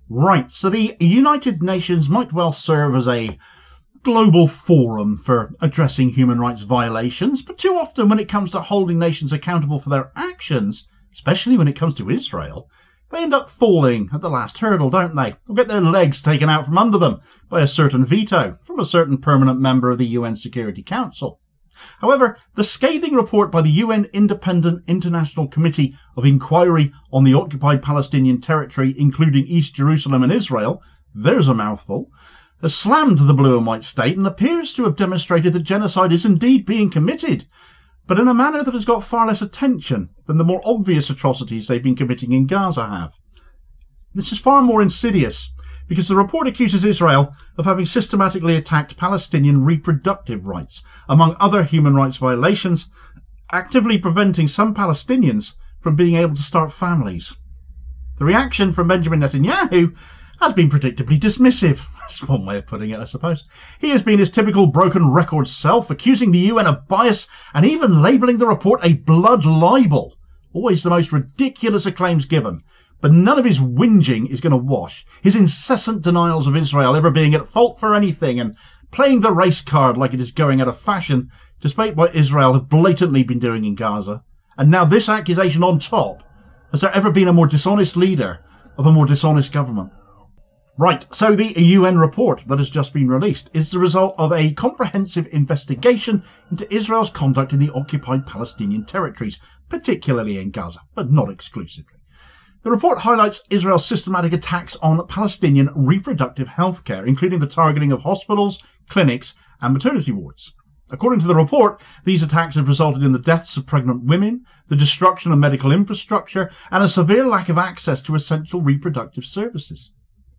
Right, so the United Nations might well serve as a global forum for addressing human rights violations, but too often when it comes to holding nations accountable for their actions, especially when it comes to Israel, they end up falling at the last hurdle, don't they? Or get their legs taken out from under them by a certain veto from a certain permanent member of the UN Security Council. However, the scathing report by the UN Independent International Committee of Inquiry on the Occupied Palestinian Territory, including East Jerusalem and Israel, there's a mouthful, has slammed the blue and white state and appears to have demonstrated that genocide is indeed being committed, but in a manner that has got far less attention than the more obvious atrocities they've been committing in Gaza have. This is far more insidious, because the report accuses Israel of having systematically attacked Palestinian reproductive rights, among other human rights violations, actively preventing some Palestinians from being able to start families. The reaction from Benjamin Netanyahu has been predictably dismissive. That's one way of putting it, I suppose. He has been his typical broken record self, accusing the UN of bias and even labelling the report a blood libel. Always the most ridiculous of claims given. But none of his whinging is going to wash. His incessant denials of Israel ever being at fault for anything and playing the race card like it is going out of fashion, despite what Israel have blatantly been doing in Gaza. And now this accusation on top. Has there ever been a more dishonest leader of a more dishonest government? Right, so the UN report that has just been released is the result of a comprehensive investigation into Israel's conduct in the occupied Palestinian territories, particularly in Gaza, but not exclusively. The report highlights Israel's systematic attacks on Palestinian reproductive health care, including the targeting of hospitals, clinics, and maternity wards. According to the report, these attacks have resulted in the deaths of pregnant women, the destruction of medical infrastructure, and a severe lack of access to essential reproductive services.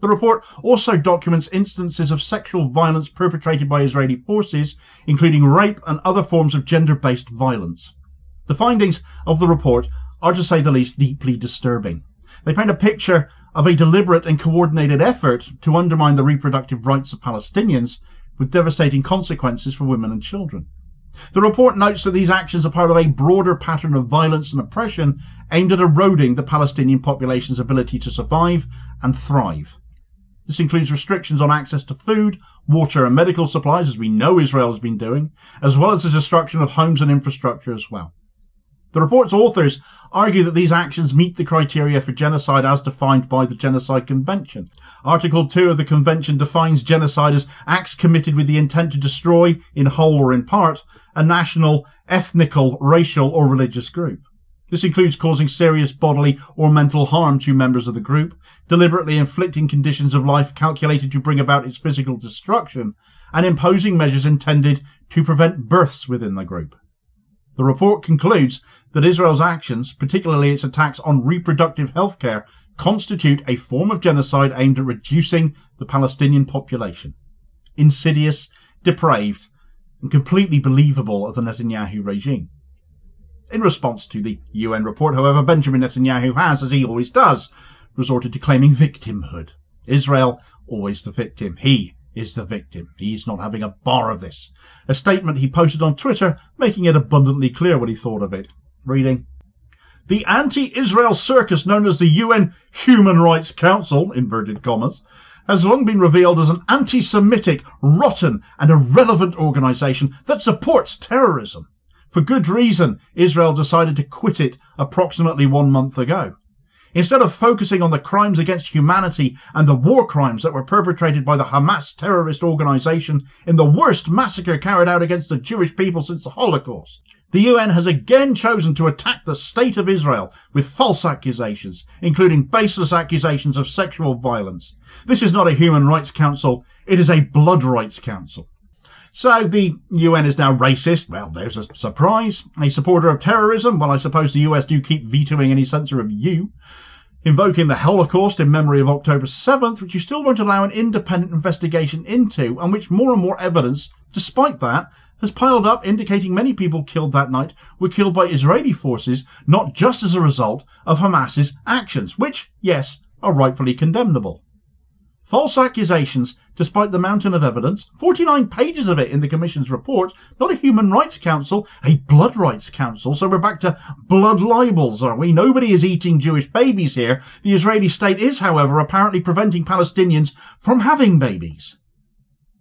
The report also documents instances of sexual violence perpetrated by Israeli forces, including rape and other forms of gender-based violence. The findings of the report are, to say the least, deeply disturbing. They paint a picture of a deliberate and coordinated effort to undermine the reproductive rights of Palestinians, with devastating consequences for women and children. The report notes that these actions are part of a broader pattern of violence and oppression aimed at eroding the Palestinian population's ability to survive and thrive. This includes restrictions on access to food, water and medical supplies, as we know Israel has been doing, as well as the destruction of homes and infrastructure as well. The report's authors argue that these actions meet the criteria for genocide as defined by the Genocide Convention. Article 2 of the Convention defines genocide as acts committed with the intent to destroy, in whole or in part, a national, ethnical, racial or religious group. This includes causing serious bodily or mental harm to members of the group, deliberately inflicting conditions of life calculated to bring about its physical destruction, and imposing measures intended to prevent births within the group. The report concludes that Israel's actions, particularly its attacks on reproductive health care, constitute a form of genocide aimed at reducing the Palestinian population. Insidious, depraved, and completely believable of the Netanyahu regime. In response to the UN report, however, Benjamin Netanyahu has, as he always does, resorted to claiming victimhood. Israel, always the victim. He is the victim. He's not having a bar of this. A statement he posted on Twitter, making it abundantly clear what he thought of it. Reading, "The anti-Israel circus known as the UN Human Rights Council, inverted commas, has long been revealed as an anti-Semitic, rotten and irrelevant organisation that supports terrorism. For good reason, Israel decided to quit it approximately 1 month ago. Instead of focusing on the crimes against humanity and the war crimes that were perpetrated by the Hamas terrorist organisation in the worst massacre carried out against the Jewish people since the Holocaust, the UN has again chosen to attack the state of Israel with false accusations, including baseless accusations of sexual violence. This is not a human rights council, it is a blood rights council." So the UN is now racist. Well, there's a surprise. A supporter of terrorism. Well, I suppose the US do keep vetoing any censor of you. Invoking the Holocaust in memory of October 7th, which you still won't allow an independent investigation into, and which more and more evidence, despite that, has piled up, indicating many people killed that night were killed by Israeli forces, not just as a result of Hamas's actions, which, yes, are rightfully condemnable. False accusations, despite the mountain of evidence, 49 pages of it in the Commission's report, not a human rights council, a blood rights council. So we're back to blood libels, are we? Nobody is eating Jewish babies here. The Israeli state is, however, apparently preventing Palestinians from having babies.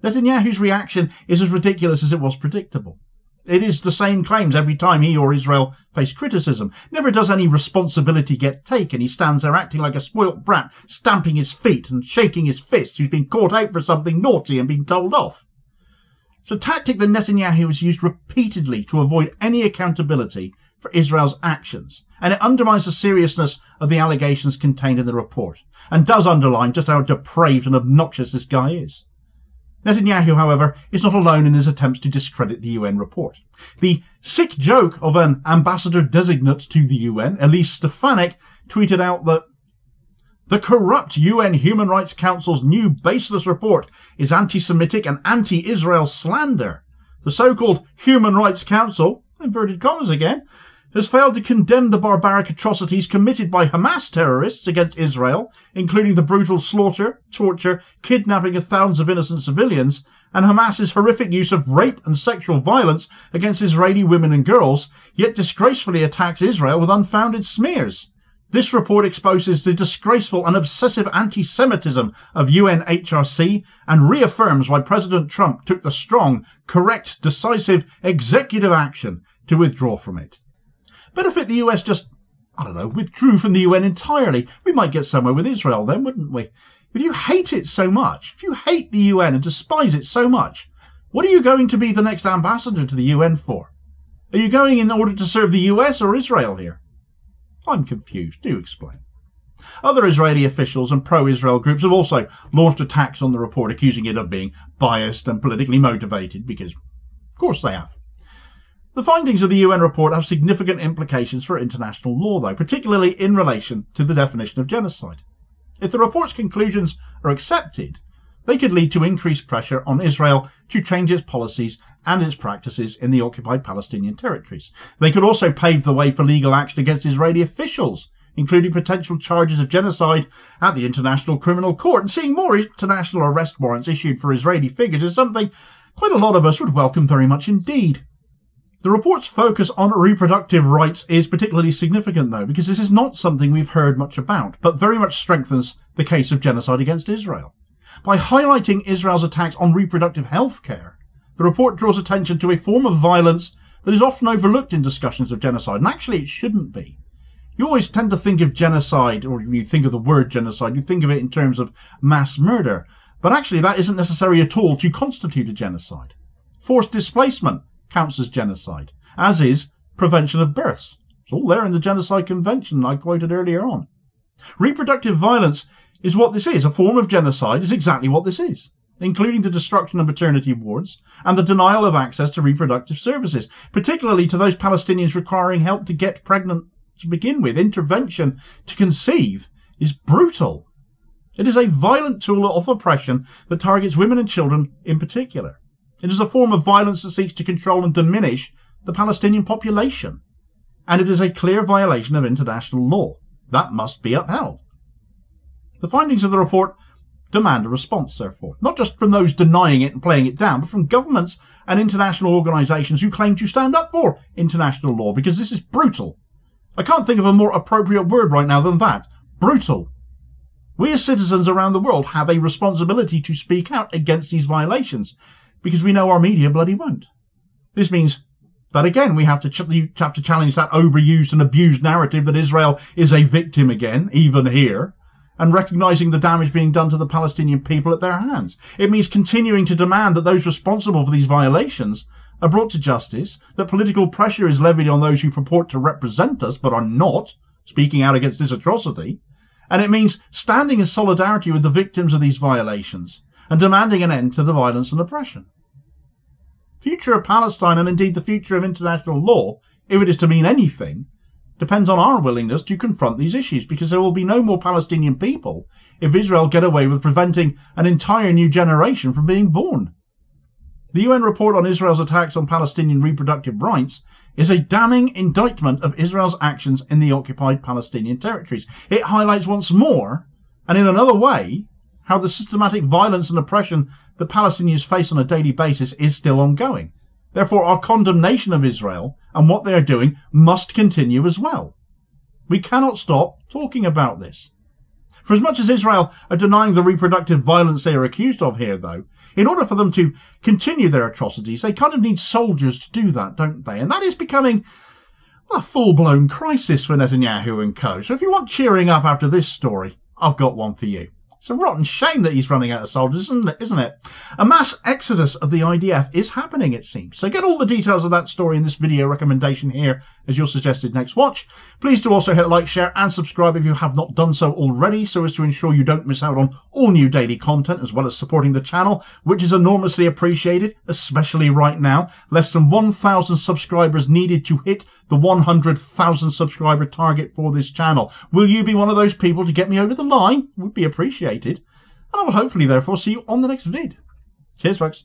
Netanyahu's reaction is as ridiculous as it was predictable. It is the same claims every time he or Israel face criticism. Never does any responsibility get taken. He stands there acting like a spoilt brat, stamping his feet and shaking his fist, who's been caught out for something naughty and been told off. It's a tactic that Netanyahu has used repeatedly to avoid any accountability for Israel's actions, and it undermines the seriousness of the allegations contained in the report, and does underline just how depraved and obnoxious this guy is. Netanyahu, however, is not alone in his attempts to discredit the UN report. The sick joke of an ambassador-designate to the UN, Elise Stefanik, tweeted out that the corrupt UN Human Rights Council's new baseless report is anti-Semitic and anti-Israel slander. The so-called Human Rights Council, inverted commas again, has failed to condemn the barbaric atrocities committed by Hamas terrorists against Israel, including the brutal slaughter, torture, kidnapping of thousands of innocent civilians, and Hamas's horrific use of rape and sexual violence against Israeli women and girls, yet disgracefully attacks Israel with unfounded smears. This report exposes the disgraceful and obsessive anti-Semitism of UNHRC and reaffirms why President Trump took the strong, correct, decisive executive action to withdraw from it. But if the US just, withdrew from the UN entirely, we might get somewhere with Israel then, wouldn't we? If you hate it so much, if you hate the UN and despise it so much, what are you going to be the next ambassador to the UN for? Are you going in order to serve the US or Israel here? I'm confused. Do explain. Other Israeli officials and pro-Israel groups have also launched attacks on the report, accusing it of being biased and politically motivated, because, of course, they have. The findings of the UN report have significant implications for international law, though, particularly in relation to the definition of genocide. If the report's conclusions are accepted, they could lead to increased pressure on Israel to change its policies and its practices in the occupied Palestinian territories. They could also pave the way for legal action against Israeli officials, including potential charges of genocide at the International Criminal Court. And seeing more international arrest warrants issued for Israeli figures is something quite a lot of us would welcome very much indeed. The report's focus on reproductive rights is particularly significant, though, because this is not something we've heard much about, but very much strengthens the case of genocide against Israel. By highlighting Israel's attacks on reproductive health care, the report draws attention to a form of violence that is often overlooked in discussions of genocide, and actually it shouldn't be. You always tend to think of genocide, or when you think of the word genocide, you think of it in terms of mass murder, but actually that isn't necessary at all to constitute a genocide. Forced displacement counts as genocide, as is prevention of births. It's all there in the Genocide Convention I quoted earlier on. Reproductive violence is what this is. A form of genocide is exactly what this is, including the destruction of maternity wards and the denial of access to reproductive services, particularly to those Palestinians requiring help to get pregnant to begin with. Intervention to conceive is brutal. It is a violent tool of oppression that targets women and children in particular. It is a form of violence that seeks to control and diminish the Palestinian population. And it is a clear violation of international law. That must be upheld. The findings of the report demand a response, therefore, not just from those denying it and playing it down, but from governments and international organisations who claim to stand up for international law, because this is brutal. I can't think of a more appropriate word right now than that. Brutal. We as citizens around the world have a responsibility to speak out against these violations, because we know our media bloody won't. This means that, again, we have to challenge that overused and abused narrative that Israel is a victim again, even here, and recognising the damage being done to the Palestinian people at their hands. It means continuing to demand that those responsible for these violations are brought to justice, that political pressure is levied on those who purport to represent us but are not, speaking out against this atrocity, and it means standing in solidarity with the victims of these violations and demanding an end to the violence and oppression. The future of Palestine, and indeed the future of international law, if it is to mean anything, depends on our willingness to confront these issues, because there will be no more Palestinian people if Israel get away with preventing an entire new generation from being born. The UN report on Israel's attacks on Palestinian reproductive rights is a damning indictment of Israel's actions in the occupied Palestinian territories. It highlights once more, and in another way, how the systematic violence and oppression that Palestinians face on a daily basis is still ongoing. Therefore, our condemnation of Israel and what they are doing must continue as well. We cannot stop talking about this. For as much as Israel are denying the reproductive violence they are accused of here, though, in order for them to continue their atrocities, they kind of need soldiers to do that, don't they? And that is becoming a full-blown crisis for Netanyahu and co. So if you want cheering up after this story, I've got one for you. It's a rotten shame that he's running out of soldiers, isn't it? A mass exodus of the IDF is happening, it seems. So get all the details of that story in this video recommendation here as your suggested next watch. Please do also hit like, share and subscribe if you have not done so already, so as to ensure you don't miss out on all new daily content, as well as supporting the channel, which is enormously appreciated, especially right now. Less than 1,000 subscribers needed to hit the 100,000 subscriber target for this channel. Will you be one of those people to get me over the line? Would be appreciated. And I will hopefully therefore see you on the next vid. Cheers folks.